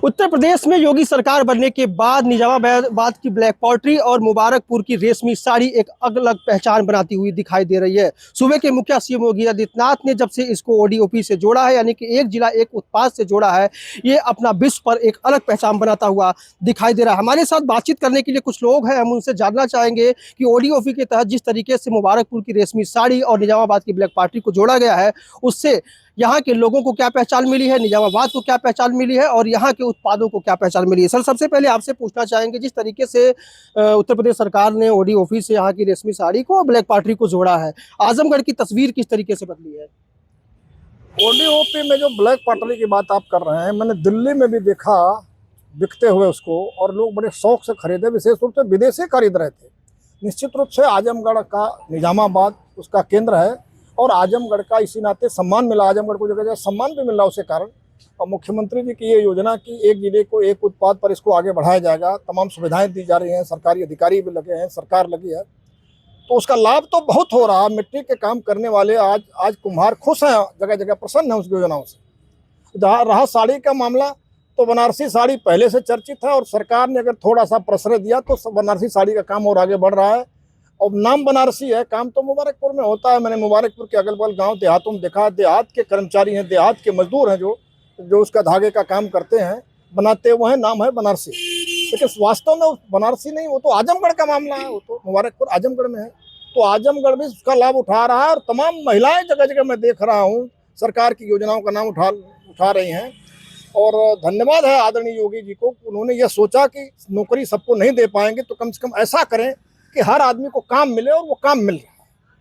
उत्तर प्रदेश में योगी सरकार बनने के बाद निजामाबाद की ब्लैक पॉल्ट्री और मुबारकपुर की रेशमी साड़ी एक अलग पहचान बनाती हुई दिखाई दे रही है। सूबे के मुखिया सीएम योगी आदित्यनाथ ने जब से इसको ओडीओपी से जोड़ा है, यानी कि एक जिला एक उत्पाद से जोड़ा है, ये अपना विश्व पर एक अलग पहचान बनाता हुआ दिखाई दे रहा है। हमारे साथ बातचीत करने के लिए कुछ लोग हैं, हम उनसे जानना चाहेंगे कि ओडीओपी के तहत जिस तरीके से मुबारकपुर की रेशमी साड़ी और निजामाबाद की ब्लैक पॉल्ट्री को जोड़ा गया है, उससे यहाँ के लोगों को क्या पहचान मिली है, निजामाबाद को क्या पहचान मिली है और यहाँ के उत्पादों को क्या पहचान मिली है। सर, सबसे पहले आपसे पूछना चाहेंगे, जिस तरीके से उत्तर प्रदेश सरकार ने ओडीओपी से यहाँ की रेशमी साड़ी को और ब्लैक पॉल्ट्री को जोड़ा है, आजमगढ़ की तस्वीर किस तरीके से बदली है? ओडीओपी में जो ब्लैक पॉल्ट्री की बात आप कर रहे हैं, मैंने दिल्ली में भी देखा बिकते हुए उसको, और लोग बड़े शौक से खरीदे, विशेष रूप से विदेशी खरीद रहे थे। निश्चित रूप से आजमगढ़ का निजामाबाद उसका केंद्र है और आजमगढ़ का इसी नाते सम्मान मिला, आजमगढ़ को जगह जगह सम्मान भी मिला उसके कारण। और मुख्यमंत्री जी की ये योजना कि एक जिले को एक उत्पाद पर इसको आगे बढ़ाया जाएगा, तमाम सुविधाएं दी जा रही हैं, सरकारी अधिकारी भी लगे हैं, सरकार लगी है, तो उसका लाभ तो बहुत हो रहा है। मिट्टी के काम करने वाले आज कुम्हार खुश हैं, जगह जगह प्रसन्न हैं उस योजनाओं से। रहा साड़ी का मामला, तो बनारसी साड़ी पहले से चर्चित है और सरकार ने अगर थोड़ा सा प्रश्रय दिया तो बनारसी साड़ी का काम और आगे बढ़ रहा है। और नाम बनारसी है, काम तो मुबारकपुर में होता है। मैंने मुबारकपुर के अगल बगल गाँव देहातों में देखा, देहात के कर्मचारी हैं, देहात के मजदूर हैं जो उसका धागे का काम करते हैं, बनाते हुए हैं, नाम है बनारसी। लेकिन वास्तव में बनारसी नहीं, वो तो आजमगढ़ का मामला है, वो तो मुबारकपुर आजमगढ़ में है, तो आजमगढ़ भी उसका लाभ उठा रहा है। और तमाम महिलाएं जगह जगह मैं देख रहा हूँ सरकार की योजनाओं का नाम उठा रही हैं। और धन्यवाद है आदरणीय योगी जी को, उन्होंने यह सोचा कि नौकरी सबको नहीं दे पाएंगे तो कम से कम ऐसा करें कि हर आदमी को काम मिले, और वो काम मिल रहा है।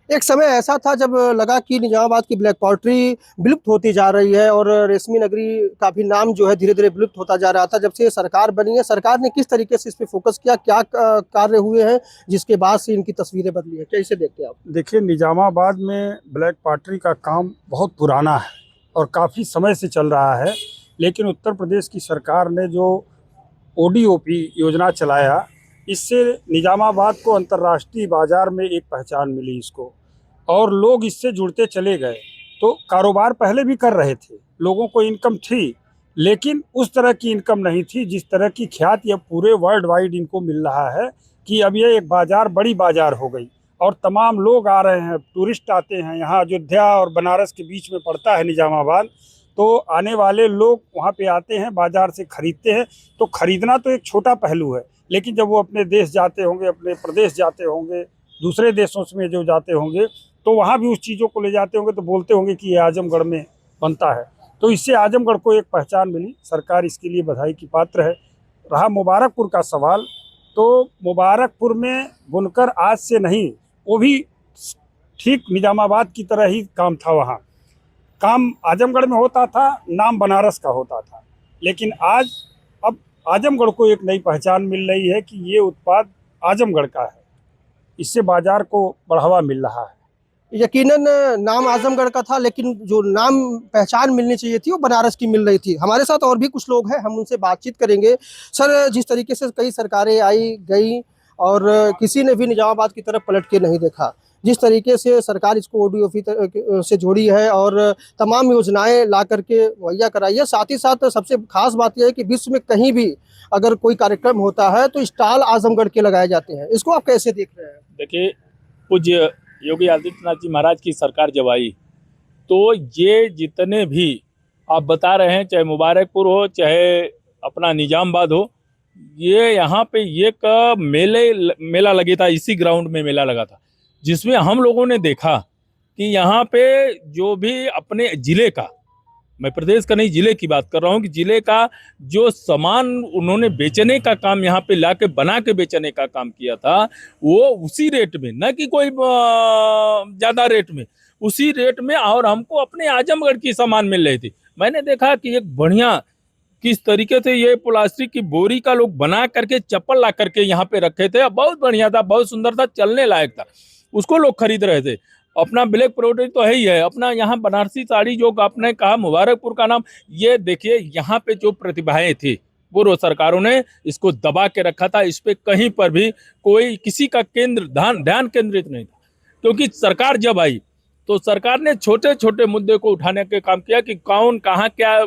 एक समय ऐसा था जब लगा कि निजामाबाद की ब्लैक पॉल्ट्री विलुप्त होती जा रही है और रेशमी नगरी का भी नाम जो है धीरे धीरे विलुप्त होता जा रहा था। जब से सरकार बनी है, सरकार ने किस तरीके से इस पे फोकस किया, क्या कार्य हुए हैं जिसके बाद से इनकी तस्वीरें बदली है, कैसे देखते हैं आप? देखिए, निजामाबाद में ब्लैक पॉल्ट्री का काम बहुत पुराना है और काफ़ी समय से चल रहा है, लेकिन उत्तर प्रदेश की सरकार ने जो ओडीओपी योजना चलाया, इससे निजामाबाद को अंतर्राष्ट्रीय बाज़ार में एक पहचान मिली इसको, और लोग इससे जुड़ते चले गए। तो कारोबार पहले भी कर रहे थे, लोगों को इनकम थी, लेकिन उस तरह की इनकम नहीं थी जिस तरह की ख्याति अब पूरे वर्ल्ड वाइड इनको मिल रहा है कि अब ये एक बाज़ार, बड़ी बाज़ार हो गई और तमाम लोग आ रहे हैं, टूरिस्ट आते हैं। यहाँ अयोध्या और बनारस के बीच में पड़ता है निजामाबाद, तो आने वाले लोग वहाँ पे आते हैं, बाज़ार से खरीदते हैं। तो खरीदना तो एक छोटा पहलू है, लेकिन जब वो अपने देश जाते होंगे, अपने प्रदेश जाते होंगे, दूसरे देशों में जो जाते होंगे, तो वहाँ भी उस चीज़ों को ले जाते होंगे, तो बोलते होंगे कि ये आजमगढ़ में बनता है। तो इससे आजमगढ़ को एक पहचान मिली, सरकार इसके लिए बधाई की पात्र है। रहा मुबारकपुर का सवाल, तो मुबारकपुर में बुनकर आज से नहीं, वो भी ठीक निजामाबाद की तरह ही काम था। वहाँ काम आजमगढ़ में होता था, नाम बनारस का होता था, लेकिन अब आजमगढ़ को एक नई पहचान मिल रही है कि ये उत्पाद आजमगढ़ का है। इससे बाजार को बढ़ावा मिल रहा है। यकीनन नाम आजमगढ़ का था, लेकिन जो नाम पहचान मिलनी चाहिए थी वो बनारस की मिल रही थी। हमारे साथ और भी कुछ लोग हैं, हम उनसे बातचीत करेंगे। सर, जिस तरीके से कई सरकारें आई गई और किसी ने भी निजामाबाद की तरफ पलट के नहीं देखा, जिस तरीके से सरकार इसको ओडीओपी से जोड़ी है और तमाम योजनाएं ला करके मुहैया कराई है, साथ ही साथ सबसे खास बात यह है कि विश्व में कहीं भी अगर कोई कार्यक्रम होता है तो स्टॉल आजमगढ़ के लगाए जाते हैं। इसको आप कैसे देख रहे हैं? देखिए, पूज्य योगी आदित्यनाथ जी महाराज की सरकार जब आई, तो ये जितने भी आप बता रहे हैं, चाहे मुबारकपुर हो चाहे अपना निजामाबाद हो, ये यहाँ पे एक मेला लगे था, इसी ग्राउंड में मेला लगा था, जिसमें हम लोगों ने देखा कि यहाँ पे जो भी अपने जिले का, मैं प्रदेश का नहीं जिले की बात कर रहा हूँ, कि जिले का जो सामान उन्होंने बेचने का काम यहाँ पे लाके बना के बेचने का काम किया था, वो उसी रेट में, न कि कोई ज़्यादा रेट में, उसी रेट में, और हमको अपने आजमगढ़ की सामान मिल रही थी। मैंने देखा कि एक बढ़िया किस तरीके से ये प्लास्टिक की बोरी का लोग बना करके चप्पल ला करके यहाँ पे रखे थे, बहुत बढ़िया था, बहुत सुंदर था, चलने लायक था, उसको लोग खरीद रहे थे। अपना ब्लैक पॉल्ट्री तो है ही है, अपना यहाँ बनारसी साड़ी जो आपने कहा, मुबारकपुर का नाम, ये देखिए यहाँ पे जो प्रतिभाएं थी पूर्व सरकारों ने इसको दबा के रखा था। इस पे कहीं पर भी कोई किसी का ध्यान केंद्रित नहीं था, क्योंकि सरकार जब आई तो सरकार ने छोटे छोटे मुद्दे को उठाने के काम किया कि कौन कहाँ क्या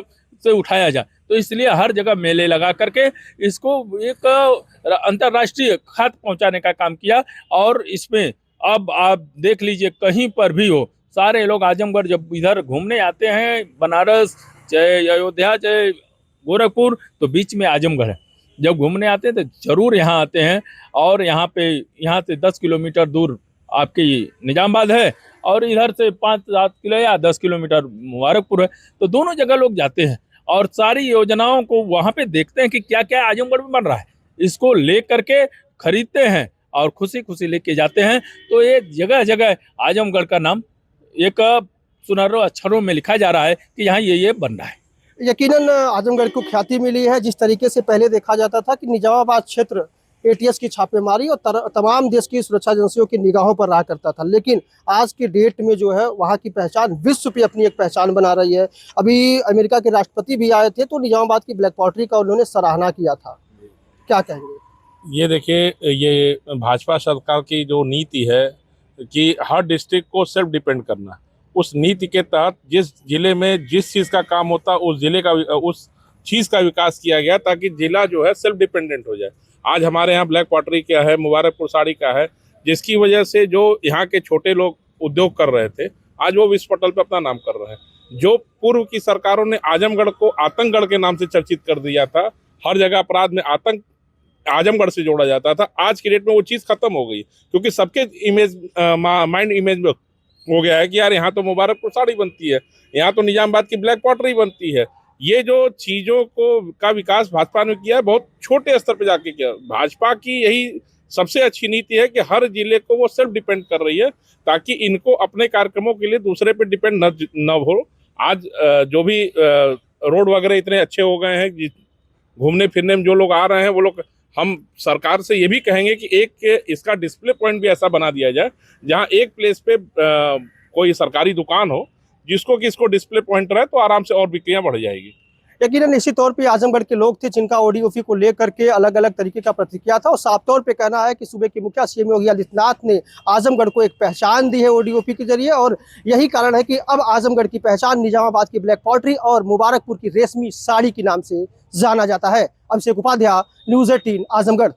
से उठाया जाए। तो इसलिए हर जगह मेले लगा करके इसको एक अंतर्राष्ट्रीय खाद्य पहुंचाने का काम किया। और इसमें अब आप देख लीजिए कहीं पर भी हो, सारे लोग आजमगढ़ जब इधर घूमने आते हैं, बनारस चाहे अयोध्या चाहे गोरखपुर, तो बीच में आजमगढ़ है। जब घूमने आते हैं तो जरूर यहाँ आते हैं। और यहाँ से 10 किलोमीटर दूर आपकी निजामबाद है और इधर से 5-7 किलो या 10 किलोमीटर मुबारकपुर है। तो दोनों जगह लोग जाते हैं और सारी योजनाओं को वहाँ पे देखते हैं कि क्या क्या आजमगढ़ में बन रहा है, इसको ले करके खरीदते हैं और खुशी खुशी लेके जाते हैं। तो ये जगह जगह आजमगढ़ का नाम एक सुनहरे अक्षरों में लिखा जा रहा है कि यहाँ ये बन रहा है। यकीनन आजमगढ़ को ख्याति मिली है। जिस तरीके से पहले देखा जाता था कि निजामाबाद क्षेत्र एटीएस की छापेमारी और तमाम देश की सुरक्षा एजेंसियों की निगाहों पर रहा करता था, लेकिन आज की डेट में जो है वहाँ की पहचान विश्व पे अपनी एक पहचान बना रही है। अभी अमेरिका के राष्ट्रपति भी आए थे तो निजामाबाद की ब्लैक पॉटरी का उन्होंने सराहना किया था, क्या कहेंगे? ये देखिए, ये भाजपा सरकार की जो नीति है कि हर डिस्ट्रिक्ट को सेल्फ डिपेंड करना, उस नीति के तहत जिस जिले में जिस चीज़ का काम होता है उस जिले का उस चीज़ का विकास किया गया ताकि जिला जो है सेल्फ डिपेंडेंट हो जाए। आज हमारे यहाँ ब्लैक पॉटरी का है, मुबारकपुर साड़ी का है, जिसकी वजह से जो यहाँ के छोटे लोग उद्योग कर रहे थे आज वो विश्व पटल पर अपना नाम कर रहे हैं। जो पूर्व की सरकारों ने आजमगढ़ को आतंकगढ़ के नाम से चर्चित कर दिया था, हर जगह अपराध में आतंक आजमगढ़ से जोड़ा जाता था, आज की डेट में वो चीज़ खत्म हो गई क्योंकि सबके इमेज माइंड इमेज में हो गया है कि यार यहाँ तो मुबारकपुर साड़ी बनती है, यहाँ तो निजामाबाद की ब्लैक पॉटरी बनती है। ये जो चीज़ों का विकास भाजपा ने किया है बहुत छोटे स्तर पर जाके किया। भाजपा की यही सबसे अच्छी नीति है कि हर जिले को वो सेल्फ डिपेंड कर रही है ताकि इनको अपने कार्यक्रमों के लिए दूसरे पे डिपेंड न हो। आज जो भी रोड वगैरह इतने अच्छे हो गए हैं, घूमने फिरने में जो लोग आ रहे हैं वो लोग, हम सरकार से ये भी कहेंगे कि एक इसका डिस्प्ले पॉइंट भी ऐसा बना दिया जाए जहां एक प्लेस पे कोई सरकारी दुकान हो जिसको कि इसको डिस्प्ले पॉइंट रहे तो आराम से और बिक्रियां बढ़ जाएगी। यकीनन निश्चित तौर पे आजमगढ़ के लोग थे जिनका ओडीओपी को लेकर के अलग अलग तरीके का प्रतिक्रिया था और साफ तौर पे कहना है कि सूबे के मुखिया सीएम योगी आदित्यनाथ ने आजमगढ़ को एक पहचान दी है ओडीओपी के जरिए और यही कारण है कि अब आजमगढ़ की पहचान निजामाबाद की ब्लैक पॉटरी और मुबारकपुर की रेशमी साड़ी के नाम से जाना जाता है। अभिषेक उपाध्याय, न्यूज़ 18 आजमगढ़।